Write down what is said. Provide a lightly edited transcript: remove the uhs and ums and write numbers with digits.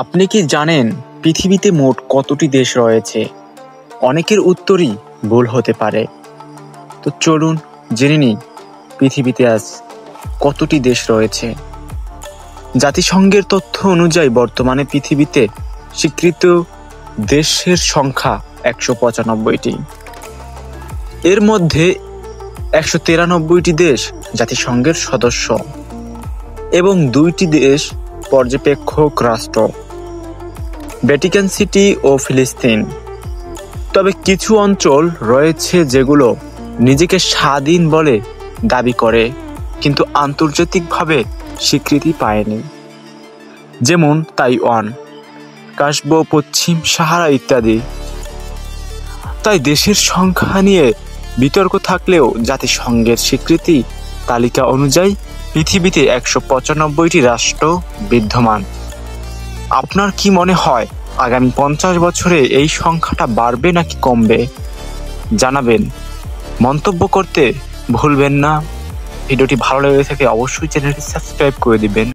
আপনি কি জানেন পৃথিবীতে মোট কতটি দেশ রয়েছে? অনেকের উত্তরই ভুল হতে পারে। তো চলুন জেনে নিই পৃথিবীতে আজ কতটি দেশ রয়েছে। জাতিসংঘের তথ্য অনুযায়ী বর্তমানে পৃথিবীতে স্বীকৃত দেশের সংখ্যা 195টি। এর মধ্যে 193টি দেশ জাতিসংঘের সদস্য এবং 2টি দেশ পর্যবেক্ষক রাষ্ট্র, ভ্যাটিকান সিটি ও ফিলিস্তিন। তবে কিছু অঞ্চল রয়েছে যেগুলো নিজেকে স্বাধীন বলে দাবি করে কিন্তু আন্তর্জাতিকভাবে স্বীকৃতি পায়নি, যেমন তাইওয়ান, কাশ্মীর, পশ্চিম সাহারা ইত্যাদি। তাই দেশের সংখ্যা নিয়ে বিতর্ক থাকলেও জাতিসংঘের স্বীকৃতি তালিকা অনুযায়ী পৃথিবীতে 195টি রাষ্ট্র বিদ্যমান। আপনার কি মনে হয় আগামী 50 বছরে এই সংখ্যাটা বাড়বে নাকি কমবে? জানাবেন। মন্তব্য করতে ভুলবেন না। ভিডিওটি ভালো লেগে থাকে অবশ্যই চ্যানেলটি সাবস্ক্রাইব করে দিবেন।